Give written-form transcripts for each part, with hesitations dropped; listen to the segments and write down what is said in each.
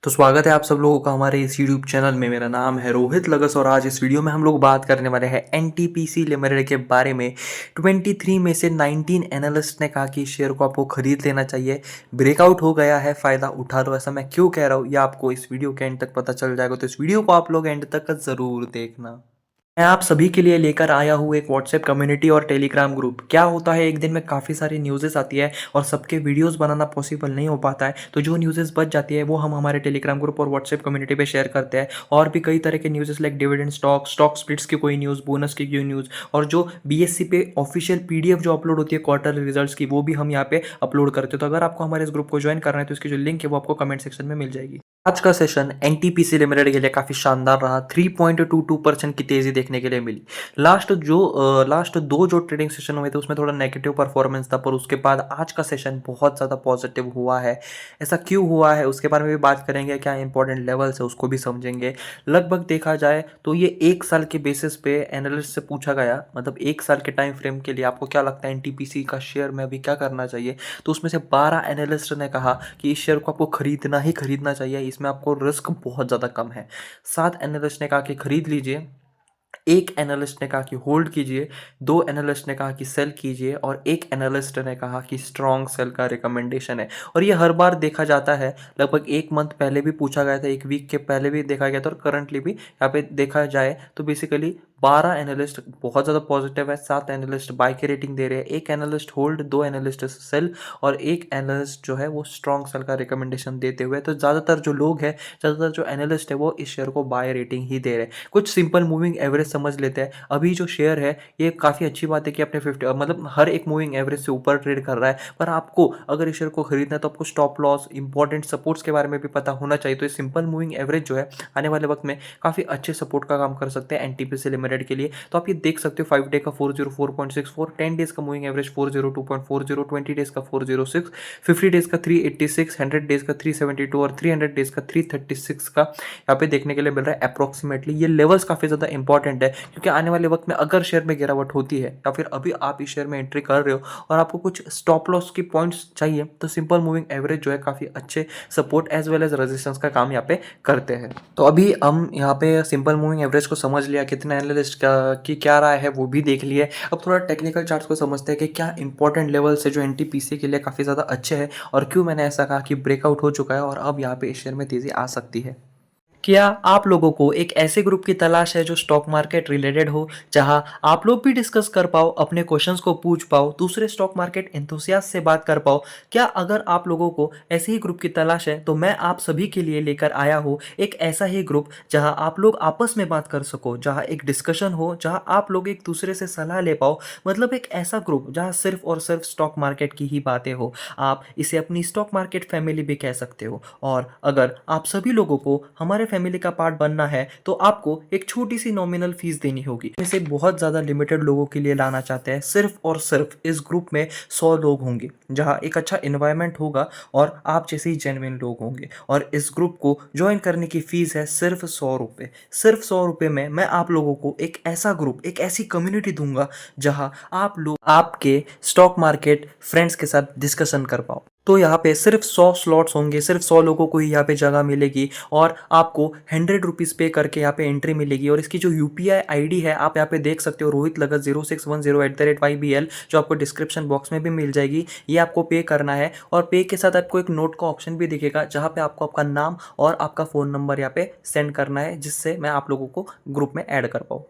तो स्वागत है आप सब लोगों का हमारे इस यूट्यूब चैनल में। मेरा नाम है रोहित लगस और आज इस वीडियो में हम लोग बात करने वाले हैं एनटीपीसी लिमिटेड के बारे में। 23 में से 19 एनालिस्ट ने कहा कि इस शेयर को आपको खरीद लेना चाहिए। ब्रेकआउट हो गया है, फ़ायदा उठा लो। ऐसा मैं क्यों कह रहा हूँ ये आपको इस वीडियो के एंड तक पता चल जाएगा, तो इस वीडियो को आप लोग एंड तक ज़रूर देखना। मैं आप सभी के लिए लेकर आया हूँ एक व्हाट्सएप कम्युनिटी और टेलीग्राम ग्रुप। क्या होता है, एक दिन में काफ़ी सारी न्यूज़ेस आती है और सबके वीडियोस बनाना पॉसिबल नहीं हो पाता है, तो जो न्यूज़ेस बच जाती है वो हम हमारे टेलीग्राम ग्रुप और व्हाट्सएप कम्युनिटी पे शेयर करते हैं। और भी कई तरह के न्यूज़ेस लाइक डिविडेंड स्टॉक स्प्लिट्स की कोई न्यूज़, बोनस की कोई न्यूज़, और जो बीएससी पे ऑफिशियल पीडीएफ जो अपलोड होती है क्वार्टर रिजल्ट्स की, वो भी हम यहाँ पे अपलोड करते हैं। तो अगर आपको हमारे इस ग्रुप को ज्वाइन करना है तो इसकी जो लिंक है वो आपको कमेंट सेक्शन में मिल जाएगी। आज का सेशन एनटीपीसी लिमिटेड के लिए काफ़ी शानदार रहा। 3.22% की तेज़ी देखने के लिए मिली। लास्ट दो जो ट्रेडिंग सेशन हुए थे उसमें थोड़ा नेगेटिव परफॉर्मेंस था, पर उसके बाद आज का सेशन बहुत ज़्यादा पॉजिटिव हुआ है। ऐसा क्यों हुआ है उसके बारे में भी बात करेंगे, क्या इंपॉर्टेंट लेवल्स है उसको भी समझेंगे। लगभग देखा जाए तो ये 1 साल के बेसिस पे एनालिस्ट से पूछा गया, मतलब 1 साल के टाइम फ्रेम के लिए आपको क्या लगता है एनटीपीसी का शेयर में अभी क्या करना चाहिए, तो उसमें से 12 एनालिस्ट ने कहा कि इस शेयर को आपको खरीदना ही खरीदना चाहिए, इसमें आपको रिस्क बहुत ज़्यादा कम है। 7 एनालिस्ट ने कहा कि खरीद लीजिए, एक एनालिस्ट ने कहा कि होल्ड कीजिए, 2 एनालिस्ट ने कहा कि सेल कीजिए और एक एनालिस्ट ने कहा कि स्ट्रॉन्ग सेल का रिकमेंडेशन है। और ये हर बार देखा जाता है, लगभग 1 मंथ पहले भी पूछा गया था, 1 वीक के पहले भी देखा गया था और करंटली भी यहाँ पे देखा जाए तो बेसिकली 12 एनालिस्ट बहुत ज़्यादा पॉजिटिव है, 7 एनालिस्ट बाय की रेटिंग दे रहे हैं, 1 एनालिस्ट होल्ड, 2 एनालिस्ट सेल और 1 एनालिस्ट जो है वो स्ट्रॉन्ग सेल का रिकमेंडेशन देते हुए। तो ज़्यादातर जो लोग हैं, ज़्यादातर जो एनालिस्ट है वो इस शेयर को बाय रेटिंग ही दे रहे हैं। कुछ सिंपल मूविंग एवरेज समझ लेते हैं। अभी जो शेयर है ये काफ़ी अच्छी बात है कि अपने 50 मतलब हर एक मूविंग एवरेज से ऊपर ट्रेड कर रहा है, पर आपको अगर इस शेयर को खरीदना है तो आपको स्टॉप लॉस, इंपॉर्टेंट सपोर्ट्स के बारे में भी पता होना चाहिए। तो ये सिंपल मूविंग एवरेज जो है आने वाले वक्त में काफ़ी अच्छे सपोर्ट का काम कर सकते हैं एनटीपीसी लिमिटेड के लिए। तो आप ये देख सकते हो 5 डे का 404.64, 10 डेज का मूविंग एवरेज 402.40, 20 डेज का 406, 50 डेज का 386, 100 डेज का 372 और 300 डेज का 336 का यहाँ पे देखने के लिए मिल रहा है अप्रोक्सीमेटली। ये लेवल्स काफ़ी ज़्यादा इंपॉर्टेंट है क्योंकि आने वाले वक्त में अगर शेयर में गिरावट होती है या फिर अभी आप इस शेयर में एंट्री कर रहे हो और आपको कुछ स्टॉप लॉस की पॉइंट्स चाहिए, तो सिंपल मूविंग एवरेज जो है काफ़ी अच्छे support as well as resistance का काम यहाँ पे करते हैं। तो अभी हम यहाँ पे सिंपल मूविंग एवरेज को समझ लिया, कितने एनालिस्ट की क्या राय है वो भी देख लिए। अब थोड़ा टेक्निकल चार्ट्स को समझते हैं कि क्या इंपॉर्टेंट लेवल्स है जो एनटीपीसी के लिए काफ़ी ज़्यादा अच्छे हैं और क्यों मैंने ऐसा कहा कि ब्रेकआउट हो चुका है और अब यहाँ पे इस शेयर में तेज़ी आ सकती है। क्या आप लोगों को एक ऐसे ग्रुप की तलाश है जो स्टॉक मार्केट रिलेटेड हो, जहां आप लोग भी डिस्कस कर पाओ, अपने क्वेश्चंस को पूछ पाओ, दूसरे स्टॉक मार्केट एंथुसियास्ट से बात कर पाओ? क्या अगर आप लोगों को ऐसे ही ग्रुप की तलाश है तो मैं आप सभी के लिए लेकर आया हूँ एक ऐसा ही ग्रुप जहां आप लोग आपस में बात कर सको, जहां एक डिस्कशन हो, जहां आप लोग एक दूसरे से सलाह ले पाओ। मतलब एक ऐसा ग्रुप जहां सिर्फ और सिर्फ स्टॉक मार्केट की ही बातें हो। आप इसे अपनी स्टॉक मार्केट फैमिली भी कह सकते हो। और अगर आप सभी लोगों को हमारे फैमिली का पार्ट बनना है तो आपको एक छोटी सी नॉमिनल फीस देनी होगी। इसे बहुत ज़्यादा लिमिटेड लोगों के लिए लाना चाहते हैं। सिर्फ और सिर्फ इस ग्रुप में 100 लोग होंगे, जहां एक अच्छा इन्वायरमेंट होगा और आप जैसे ही जेन्युइन लोग होंगे। और इस ग्रुप को ज्वाइन करने की फीस है सिर्फ 100 रुपये। सिर्फ 100 रुपये में मैं आप लोगों को एक ऐसा ग्रुप, एक ऐसी कम्युनिटी दूंगा जहां आप लोग आपके स्टॉक मार्केट फ्रेंड्स के साथ डिस्कशन कर पाओ। तो यहाँ पे सिर्फ 100 स्लॉट्स होंगे, सिर्फ 100 लोगों को ही यहाँ पे जगह मिलेगी और आपको 100 रुपीज़ पे करके यहाँ पे एंट्री मिलेगी। और इसकी जो यूपीआई आईडी है आप यहाँ पे देख सकते हो, रोहित लगत 0610 जो आपको डिस्क्रिप्शन बॉक्स में भी मिल जाएगी। ये आपको पे करना है और पे के साथ आपको एक नोट का ऑप्शन भी दिखेगा जहाँ पे आपको आपका नाम और आपका फ़ोन नंबर यहाँ पे सेंड करना है, जिससे मैं आप लोगों को ग्रुप में ऐड कर पाऊँ।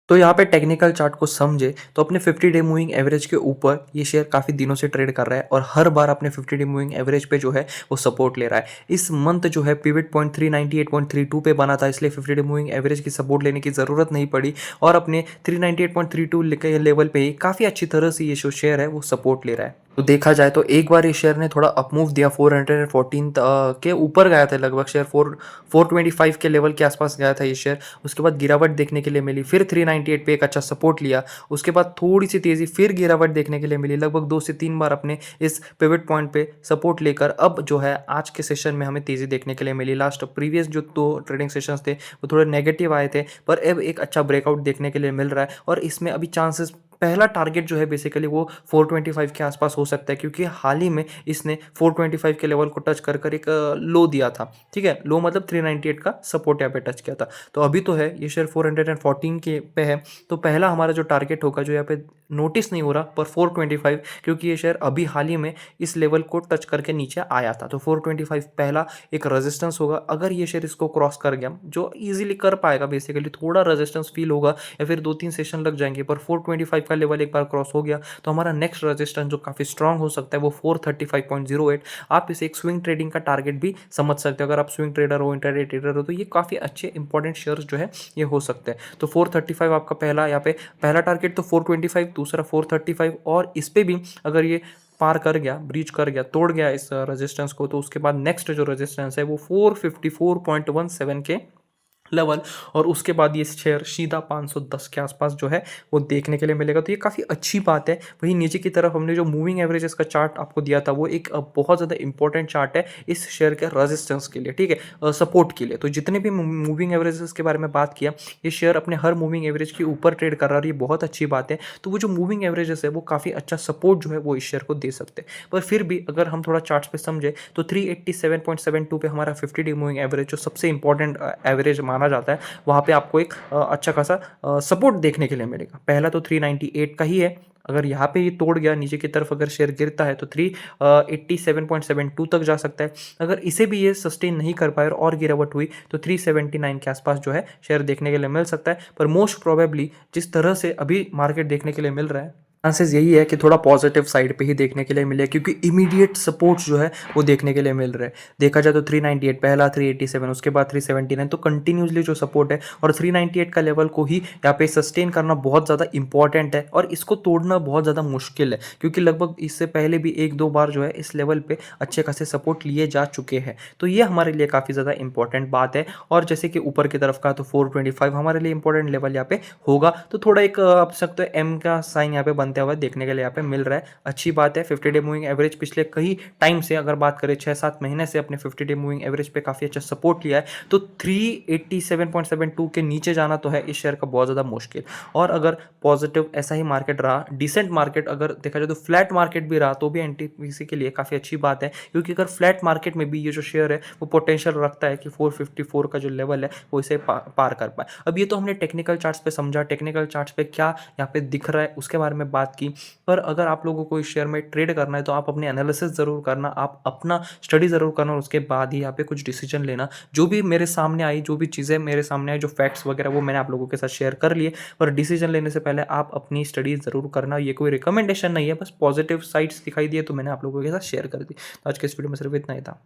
तो यहाँ पे टेक्निकल चार्ट को समझे तो अपने 50 डे मूविंग एवरेज के ऊपर ये शेयर काफ़ी दिनों से ट्रेड कर रहा है और हर बार अपने 50 डे मूविंग एवरेज पे जो है वो सपोर्ट ले रहा है। इस मंथ जो है पिवट पॉइंट 398.32 पे बना था, इसलिए 50 डे मूविंग एवरेज की सपोर्ट लेने की ज़रूरत नहीं पड़ी और अपने 398.32 के लेवल पे ही काफ़ी अच्छी तरह से ये जो शेयर है वो सपोर्ट ले रहा है। तो देखा जाए तो एक बार इस शेयर ने थोड़ा अपमूव दिया, 414 के ऊपर गया था, लगभग शेयर 425 के लेवल के आसपास गया था ये शेयर। उसके बाद गिरावट देखने के लिए मिली, फिर 398 पे एक अच्छा सपोर्ट लिया, उसके बाद थोड़ी सी तेज़ी, फिर गिरावट देखने के लिए मिली, लगभग 2 से 3 बार अपने इस पिवट पॉइंट पे सपोर्ट लेकर अब जो है आज के सेशन में हमें तेज़ी देखने के लिए मिली। लास्ट प्रीवियस जो 2 ट्रेडिंग सेशंस थे वो थोड़े नेगेटिव आए थे, पर अब एक अच्छा ब्रेकआउट देखने के लिए मिल रहा है और इसमें अभी चांसेस पहला टारगेट जो है बेसिकली वो 425 के आसपास हो सकता है, क्योंकि हाल ही में इसने 425 के लेवल को टच कर कर एक लो दिया था। ठीक है, लो मतलब 398 का सपोर्ट यहाँ पे टच किया था। तो अभी तो है ये शेयर 414 के पे है, तो पहला हमारा जो टारगेट होगा जो यहाँ पे नोटिस नहीं हो रहा पर 425, क्योंकि ये शेयर अभी हाल ही में इस लेवल को टच करके नीचे आया था। तो 425 पहला एक रेजिस्टेंस होगा। अगर ये शेयर इसको क्रॉस कर गया, जो इजीली कर पाएगा, बेसिकली थोड़ा रेजिस्टेंस फील होगा या फिर 2-3 सेशन लग जाएंगे, पर 425 का लेवल एक बार क्रॉस हो गया तो हमारा नेक्स्ट रेजिस्टेंस जो काफ़ी स्ट्रांग हो सकता है वो 435.08। आप इसे एक स्विंग ट्रेडिंग का टारगेट भी समझ सकते हो। अगर आप स्विंग ट्रेडर हो, इंट्राडे ट्रेडर हो, तो ये काफ़ी अच्छे इंपॉर्टेंट शेयर्स जो है ये हो सकते हैं। तो 435 आपका पहला, यहाँ पे पहला टारगेट तो 425, दूसरा 435, और इस पे भी अगर ये पार कर गया, ब्रीच कर गया, तोड़ गया इस रेजिस्टेंस को, तो उसके बाद नेक्स्ट जो रेजिस्टेंस है वो 454.17 के लेवल, और उसके बाद ये शेयर सीधा 510 के आसपास जो है वो देखने के लिए मिलेगा। तो ये काफ़ी अच्छी बात है। वहीं नीचे की तरफ हमने जो मूविंग एवरेजेस का चार्ट आपको दिया था वो एक बहुत ज़्यादा इंपॉर्टेंट चार्ट है इस शेयर के रेजिस्टेंस के लिए, ठीक है, सपोर्ट के लिए। तो जितने भी मूविंग एवरेजेस के बारे में बात किया, ये शेयर अपने हर मूविंग एवरेज के ऊपर ट्रेड कर रहा है और ये बहुत अच्छी बात है। तो वो जो मूविंग एवरेजेस है वो काफ़ी अच्छा सपोर्ट जो है वो इस शेयर को दे सकते हैं। पर फिर भी अगर हम थोड़ा चार्ट्स पे समझे तो 387.72 पे हमारा 50 डे मूविंग एवरेज जो सबसे इंपॉर्टेंट एवरेज माना जाता है, वहाँ पे आपको एक अच्छा खासा सपोर्ट देखने के लिए मिलेगा। पहला तो 398 का ही है। अगर यहाँ पे ये तोड़ गया नीचे की तरफ, अगर शेयर गिरता है तो 387.72 तक जा सकता है। अगर इसे भी ये सस्टेन नहीं कर पाए और गिरावट हुई तो 379 के आसपास जो है शेयर देखने के लिए मिल सकता है। पर मोस्ट प्रोबेबली जिस तरह से अभी मार्केट देखने के लिए मिल रहा है, चांसेस यही है कि थोड़ा पॉजिटिव साइड पे ही देखने के लिए मिले, क्योंकि इमीडिएट सपोर्ट जो है वो देखने के लिए मिल रहा है। देखा जाए तो 398 पहला, 387 उसके बाद 379, तो कंटिन्यूसली जो सपोर्ट है, और 398 का लेवल को ही यहाँ पे सस्टेन करना बहुत ज़्यादा इंपॉर्टेंट है, और इसको तोड़ना बहुत ज़्यादा मुश्किल है, क्योंकि लगभग इससे पहले भी 1-2 बार जो है इस लेवल पे अच्छे खासे सपोर्ट लिए जा चुके हैं। तो ये हमारे लिए काफ़ी ज़्यादा इंपॉर्टेंट बात है। और जैसे कि ऊपर की तरफ का तो 425 हमारे लिए इंपॉर्टेंट लेवल यहाँ पे होगा। तो थोड़ा एक आप सकते हो एम का साइन यहाँ पे बनते हुआ देखने के लिए यहाँ पे मिल रहा है। अच्छी बात है। 50 डे मूविंग एवरेज पिछले कई टाइम से अगर बात करें 6-7 महीने से अपने 50 डे मूविंग एवरेज पे काफ़ी अच्छा सपोर्ट लिया है। तो 387.72 के नीचे जाना तो है इस शेयर का बहुत ज़्यादा मुश्किल। और अगर पॉजिटिव ऐसा ही मार्केट रहा, डिसेंट मार्केट अगर देखा जाए तो फ्लैट मार्केट भी रहा, तो भी एनटीपीसी के लिए काफ़ी अच्छी बात है, क्योंकि अगर फ्लैट मार्केट में भी ये जो शेयर है वो पोटेंशियल रखता है कि 454 का जो लेवल है वो इसे पार कर पाए। अब ये तो हमने टेक्निकल चार्ट्स पे समझा, टेक्निकल चार्ट्स पे क्या यहाँ पे दिख रहा है उसके बारे में बात की। पर अगर आप लोगों को इस शेयर में ट्रेड करना है तो आप अपने एनालिसिस ज़रूर करना, आप अपना स्टडी ज़रूर करना, और उसके बाद ही यहाँ पे कुछ डिसीजन लेना। जो भी मेरे सामने आई, जो भी चीज़ें मेरे सामने आई, जो फैक्ट्स वगैरह वो मैंने आप लोगों के साथ शेयर कर लिए, पर डिसीजन लेने से पहले आप अपनी स्टडी ज़रूर करना। ये कोई रिकमेंडेशन नहीं है, बस पॉजिटिव साइड्स दिखाई दिए तो मैंने आप लोगों के साथ शेयर कर दी। तो आज के इस वीडियो में सिर्फ इतना ही था।